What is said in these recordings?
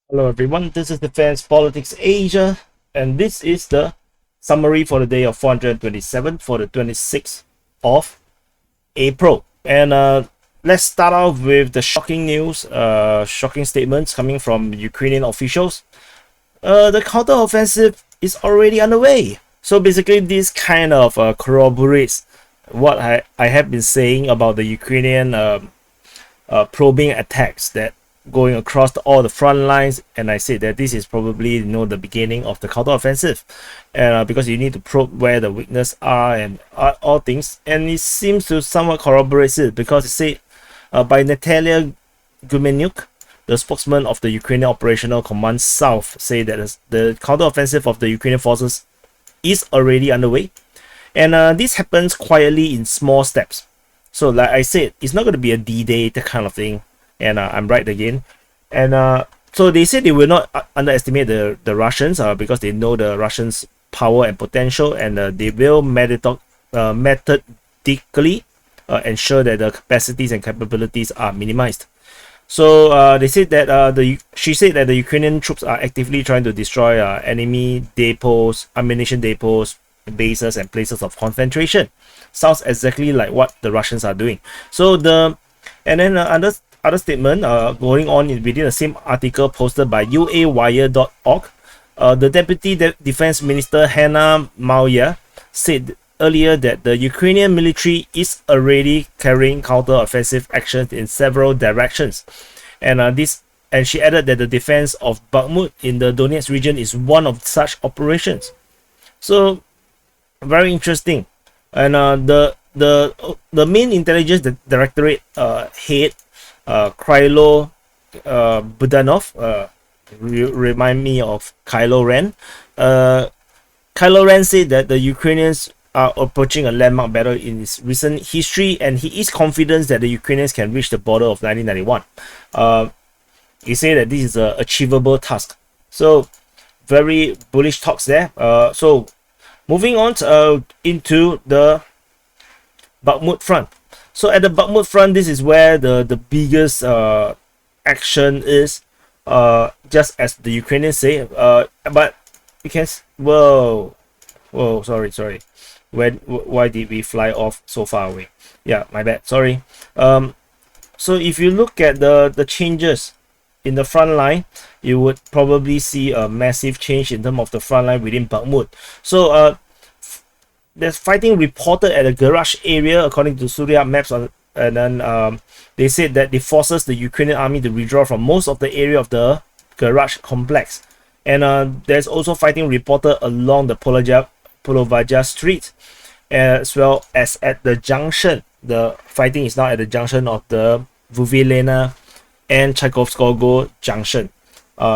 Hello everyone, this is Defense Politics Asia, and this is the summary for the day of 427 for the 26th of April. And let's start off with the shocking news, shocking statements coming from Ukrainian officials. The counteroffensive is already underway. So basically, this kind of corroborates what I have been saying about the Ukrainian probing attacks that going across all the front lines, and I said that this is probably the beginning of the counteroffensive, and because you need to probe where the weakness are and all things, and it seems to somewhat corroborate it because it said by Natalia Gumenyuk, the spokesman of the Ukrainian Operational Command South, say that the counteroffensive of the Ukrainian forces is already underway, and this happens quietly in small steps. So like I said, it's not going to be a D-Day, that kind of thing. And I'm right again. And so they say they will not underestimate the Russians because they know the Russians' power and potential, and they will methodically ensure that the capacities and capabilities are minimized. So they said that she said that the Ukrainian troops are actively trying to destroy enemy depots, ammunition depots, bases, and places of concentration. Sounds exactly like what the Russians are doing. So other statement going on within the same article posted by uawire.org. The Deputy Defense Minister Hanna Maliar said earlier that the Ukrainian military is already carrying counter-offensive actions in several directions, and she added that the defense of Bakhmut in the Donetsk region is one of such operations. So very interesting. And the main intelligence directorate head Krylo Budanov, remind me of Kylo Ren. Kylo Ren said that the Ukrainians are approaching a landmark battle in its recent history, and he is confident that the Ukrainians can reach the border of 1991. He said that this is an achievable task. So very bullish talks there. So moving on into the Bakhmut Front. So at the Bakhmut Front, this is where the biggest action is, just as the Ukrainians say. But you can sorry. Why did we fly off so far away? Yeah, my bad. Sorry. So if you look at the changes in the front line, you would probably see a massive change in terms of the front line within Bakhmut. So there's fighting reported at the garage area according to SITREP maps, and then they said that it forces the Ukrainian army to withdraw from most of the area of the garage complex. And there's also fighting reported along the Polovazhzhia Street, as well as at the junction. The fighting is now at the junction of the Vuvilena and Tchaikovskogo junction.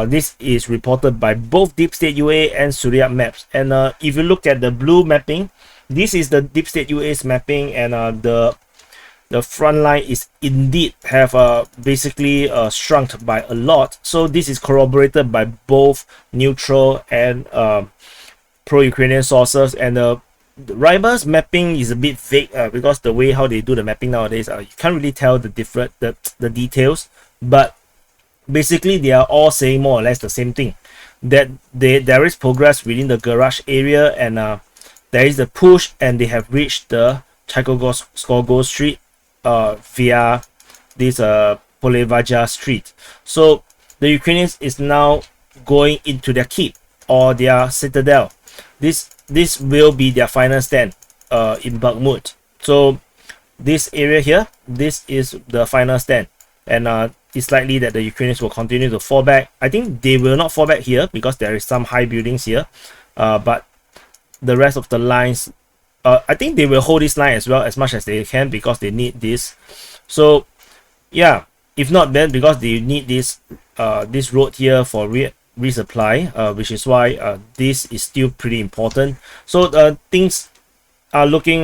This is reported by both Deep State UA and SITREP maps. And if you look at the blue mapping, this is the Deep State UA's mapping, and the front line is indeed have basically shrunk by a lot. So this is corroborated by both neutral and pro-Ukrainian sources. And the Ryber's mapping is a bit vague because the way how they do the mapping nowadays, you can't really tell the details, but basically they are all saying more or less the same thing, that there is progress within the garage area, and there is a push, and they have reached the Tchaikovskogo Street via this Polovazhzhia Street. So the Ukrainians is now going into their keep or their citadel. This will be their final stand in Bakhmut. So this area here, this is the final stand, and it's likely that the Ukrainians will continue to fall back. I think they will not fall back here because there is some high buildings here, but the rest of the lines, I think they will hold this line as well as much as they can because they need this. So yeah, if not then because they need this road here for resupply, which is why this is still pretty important. So things are looking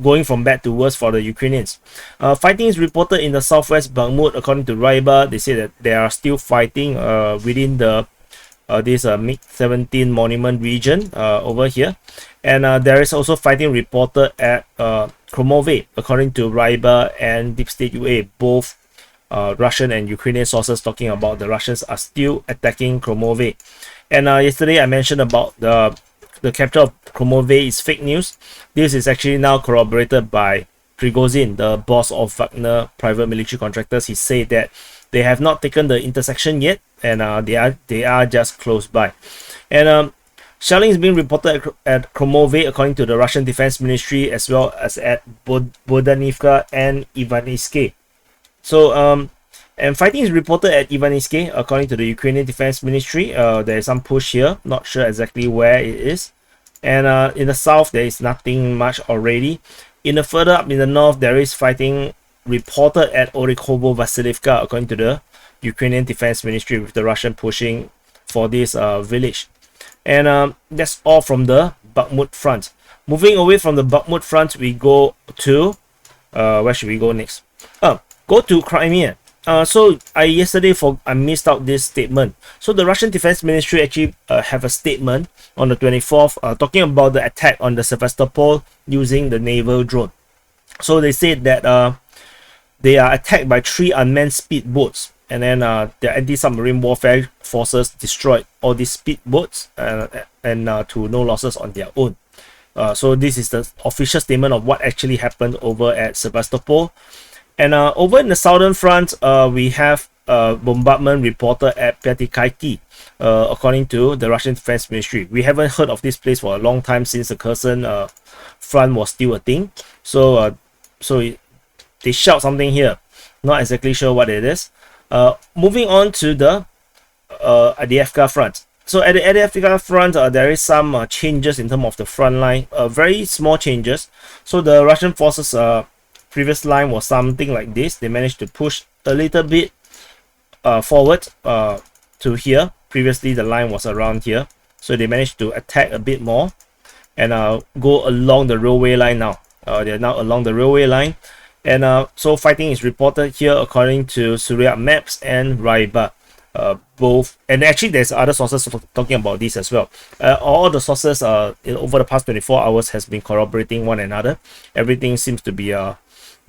going from bad to worse for the Ukrainians. Fighting is reported in the southwest Bakhmut. According to Ryber, they say that they are still fighting within the this MiG-17 monument region over here, and there is also fighting reported at Kromove, according to Ryber and Deep State UA, both Russian and Ukrainian sources talking about the Russians are still attacking Kromove. And yesterday I mentioned about the capture of Kromove is fake news. This is actually now corroborated by Prigozhin, the boss of Wagner private military contractors. He said that they have not taken the intersection yet, and they are just close by. And shelling is being reported at Kromove, according to the Russian Defense Ministry, as well as at Bodanivka and Ivaniske. So and fighting is reported at Ivaniske, according to the Ukrainian Defense Ministry. There is some push here, not sure exactly where it is. And in the south, there is nothing much already. In the further up in the north, there is fighting reported at Orikhovo Vasilivka, according to the Ukrainian Defense Ministry, with the Russian pushing for this village. And that's all from the Bakhmut Front. Moving away from the Bakhmut Front, we go to where should we go next? Go to Crimea. So yesterday I missed out this statement. So the Russian Defense Ministry actually have a statement on the 24th talking about the attack on the Sevastopol using the naval drone. So they said that they are attacked by 3 unmanned speedboats, and then the anti-submarine warfare forces destroyed all these speedboats and to no losses on their own. So this is the official statement of what actually happened over at Sevastopol. And over in the southern front, we have bombardment reported at Pyatikaiki, according to the Russian Defense Ministry. We haven't heard of this place for a long time, since the Kherson front was still a thing. So they shout something here, not exactly sure what it is. Moving on to the Avdiivka Front. So at the Avdiivka Front, there is some changes in terms of the front line, very small changes. So the Russian forces previous line was something like this. They managed to push a little bit forward to here. Previously the line was around here, so they managed to attack a bit more and go along the railway line now. They're now along the railway line, and so fighting is reported here according to Surya Maps and Raiba. Both, and actually there's other sources talking about this as well. All the sources over the past 24 hours has been corroborating one another. Everything seems to be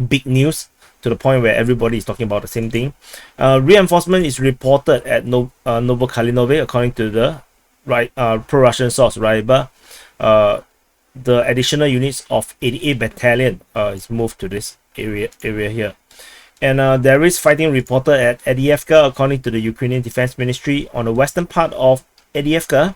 big news, to the point where everybody is talking about the same thing. Reinforcement is reported at Novokalinove, according to the pro-Russian source Raiba. The additional units of 88 Battalion is moved to this area here. And there is fighting reported at Avdiivka, according to the Ukrainian Defense Ministry. On the western part of Avdiivka,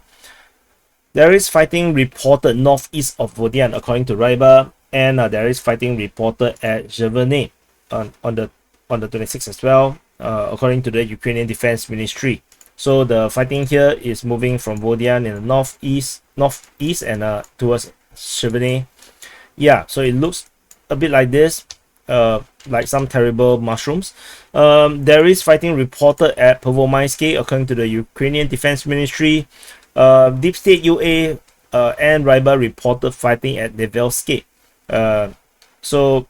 there is fighting reported northeast of Vodian, according to Raiba. And there is fighting reported at Zhevene on the 26th as well, according to the Ukrainian Defense Ministry. So the fighting here is moving from Vodian in the northeast and towards Zhevene. Yeah, so it looks a bit like this, like some terrible mushrooms. There is fighting reported at Pervomayske, according to the Ukrainian Defense Ministry. Deep State UA and Raiba reported fighting at Nevelske. So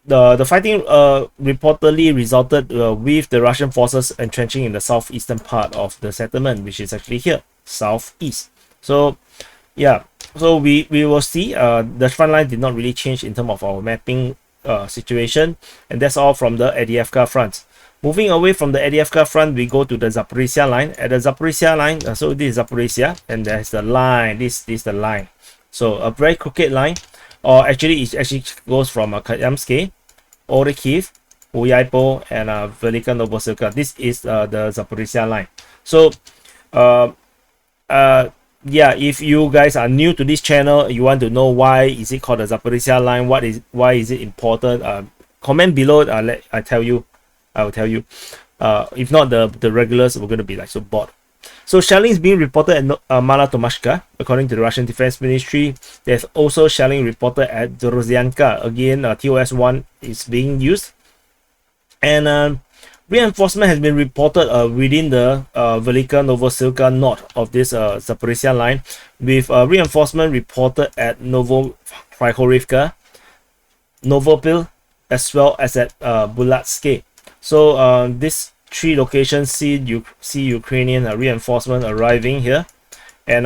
the fighting reportedly resulted with the Russian forces entrenching in the southeastern part of the settlement, which is actually here, southeast. So yeah, so we will see. The front line did not really change in terms of our mapping situation, and that's all from the Avdiivka Front. Moving away from the Avdiivka Front, we go to the Zapricia Line. At the Zapricia Line, so this is Zaporizhzhia, and there's the line. This is the line. So a very crooked line. Or actually, it actually goes from Kupyansk, Orikhiv, Uyaipo, and Velika Novosilka. This is the Zaporizhzhia line. So, yeah, if you guys are new to this channel, you want to know why is it called the Zaporizhzhia line, why is it important? Comment below. I will tell you. If not, the regulars were going to be like so bored. So shelling is being reported at Malatomashka, according to the Russian Defense Ministry. There's also shelling reported at Zorozyanka. Again, TOS-1 is being used. And reinforcement has been reported within the Velika Novosilka north of this Zaporizhzhia line, with reinforcement reported at Novokrychorivka, Novopil, as well as at Bulatske. So this 3 locations see Ukrainian reinforcement arriving here, and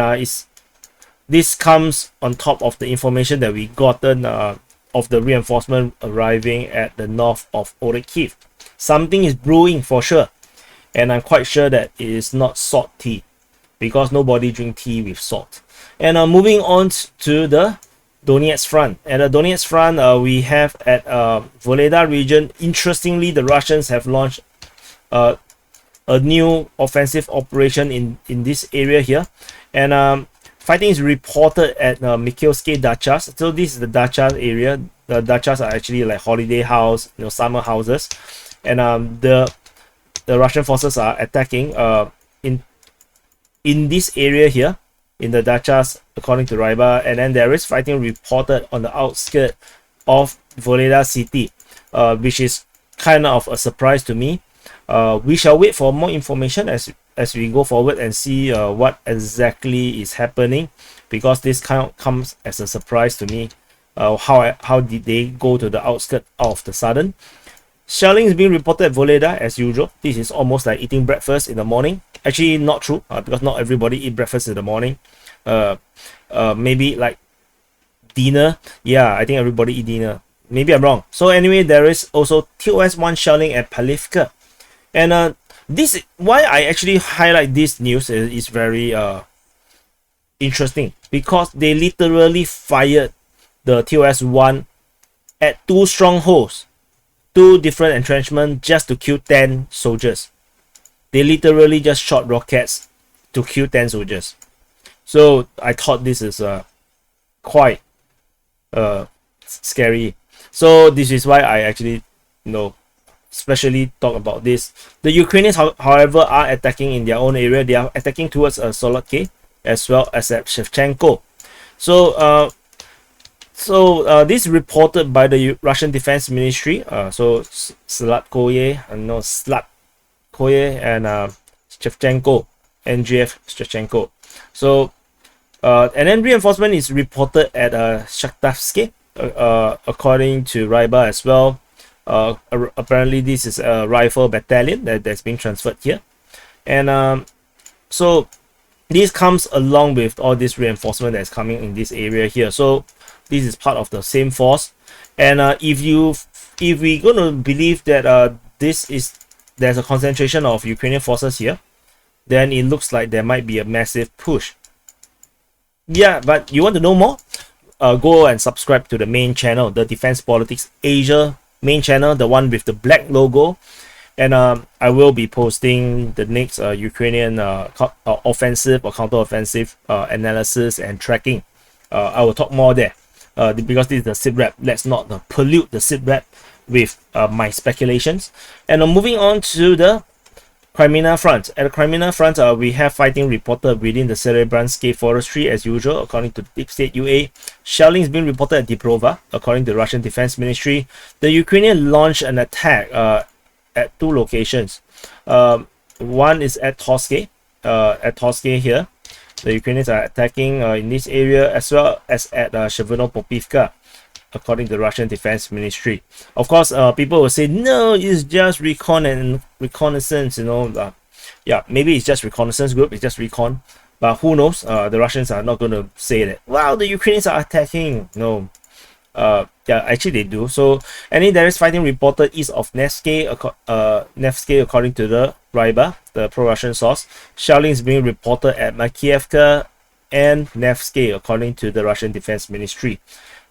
this comes on top of the information that we gotten of the reinforcement arriving at the north of Orikhiv. something is brewing for sure. And I'm quite sure that it is not salt tea, because nobody drink tea with salt. And moving on to the Donetsk Front. At the Donetsk Front, we have at Voleda region, interestingly, the Russians have launched a new offensive operation in this area here. And fighting is reported at Mikhailsky Dachas. So this is the Dachas area. The Dachas are actually like holiday house, summer houses. And the Russian forces are attacking in this area here, in the Dachas, according to Ryba. And then there is fighting reported on the outskirts of Voleda city, which is kind of a surprise to me. We shall wait for more information as we go forward and see what exactly is happening, because this kind of comes as a surprise to me. How did they go to the outskirts of the southern? Shelling is being reported at Voleda as usual. This is almost like eating breakfast in the morning. Actually, not true, because not everybody eat breakfast in the morning. Maybe like dinner. Yeah, I think everybody eat dinner. Maybe I'm wrong. So anyway, there is also TOS-1 shelling at Palivka. And this, why I actually highlight this news is very interesting, because they literally fired the TOS-1 at 2 strongholds, 2 different entrenchments, just to kill 10 soldiers. They literally just shot rockets to kill 10 soldiers. So I thought this is quite scary. So this is why I actually especially talk about this. The Ukrainians, however, are attacking in their own area. They are attacking towards Solotki as well as at Shevchenko. So this is reported by the Russian Defense Ministry. So Slatkoye and Shevchenko, NGF Shevchenko. So and then reinforcement is reported at Shaktavsky, according to Ryba as well. Apparently this is a rifle battalion that's being transferred here. And so this comes along with all this reinforcement that's coming in this area here. So this is part of the same force. And if we're going to believe that there's a concentration of Ukrainian forces here, then it looks like there might be a massive push. Yeah, but you want to know more? Go and subscribe to the main channel, the Defense Politics Asia main channel, the one with the black logo. And I will be posting the next Ukrainian offensive or counter-offensive analysis and tracking. I will talk more there, because this is the SITREP. Let's not pollute the SITREP with my speculations. And moving on to the Kreminna Front. At the Kreminna Front, we have fighting reported within the Serebransky forestry as usual, according to Deep State UA. Shelling is being reported at Dibrova, according to the Russian Defense Ministry. The Ukrainian launched an attack at 2 locations. One is at Toske. At Toske here, the Ukrainians are attacking in this area, as well as at Shevchenko, according to the Russian Defense Ministry. Of course, people will say, no, it's just reconnaissance, yeah, maybe it's just reconnaissance group, it's just recon. But who knows? The Russians are not going to say that, wow, the Ukrainians are attacking. No. Yeah, actually they do. So, there is fighting reported east of Nevsky, according to the Ryba, the pro-Russian source. Shelling is being reported at Makiivka and Nevsky, according to the Russian Defense Ministry.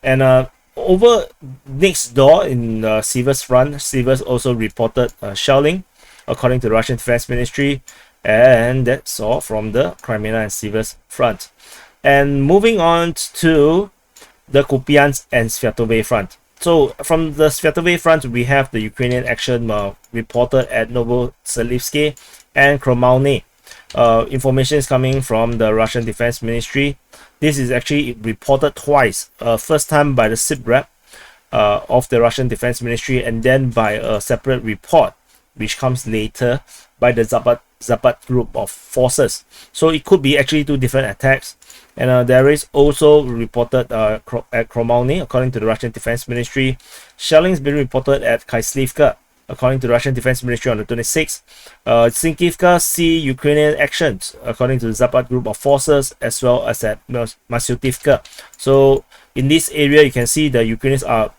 And over next door in Siversk Front, Siversk also reported shelling, according to the Russian Defense Ministry. And that's all from the Kreminna and Siversk Front. And moving on to the Kupyansk and Svatove Front. So from the Svatove Front, we have the Ukrainian action reported at Novoselivsky and Kreminna. Information is coming from the Russian Defense Ministry. This is actually reported twice. First time by the SITREP of the Russian Defense Ministry, and then by a separate report, which comes later by the Zapat group of forces. So it could be actually 2 different attacks. And there is also reported at Kreminna, according to the Russian Defense Ministry. Shelling has been reported at Kaislivka, according to the Russian Defense Ministry, on the 26th. Sinkivka see Ukrainian actions, according to the Zapat group of forces, as well as at Masyutivka. So in this area, you can see the Ukrainians are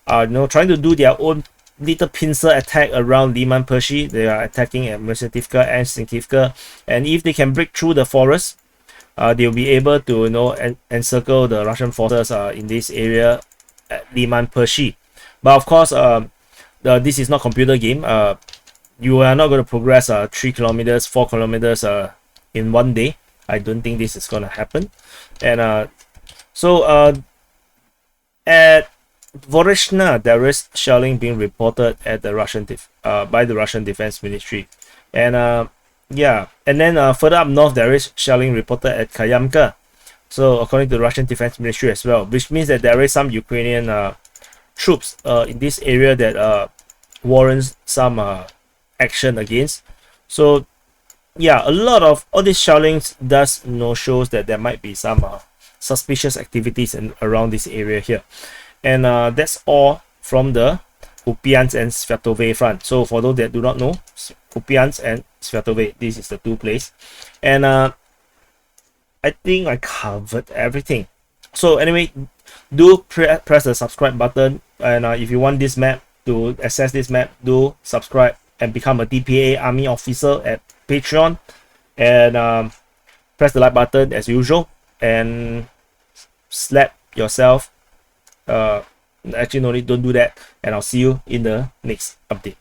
trying to do their own little pincer attack around Liman Pershi. They are attacking at Mersetivka and Sinkivka, and if they can break through the forest, they'll be able to encircle the Russian forces in this area at Liman Pershi. But of course, this is not computer game. You are not going to progress 3 kilometers, 4 kilometers in one day. I don't think this is going to happen. And so at Voreshna, there is shelling being reported at the Russian by the Russian Defense Ministry, and yeah, and then further up north there is shelling reported at Kayamka. So according to the Russian Defense Ministry as well, which means that there is some Ukrainian troops in this area that warrants some action against. So yeah, a lot of all these shellings does shows that there might be some suspicious activities around this area here. And that's all from the Kupyansk and Svatove front. So for those that do not know, Kupyansk and Svatove, this is the two places. And I think I covered everything. So anyway, do press the subscribe button. And if you want this map, to access this map, do subscribe and become a DPA Army officer at Patreon. And press the like button as usual. And slap yourself. Actually, no need, don't do that. And I'll see you in the next update.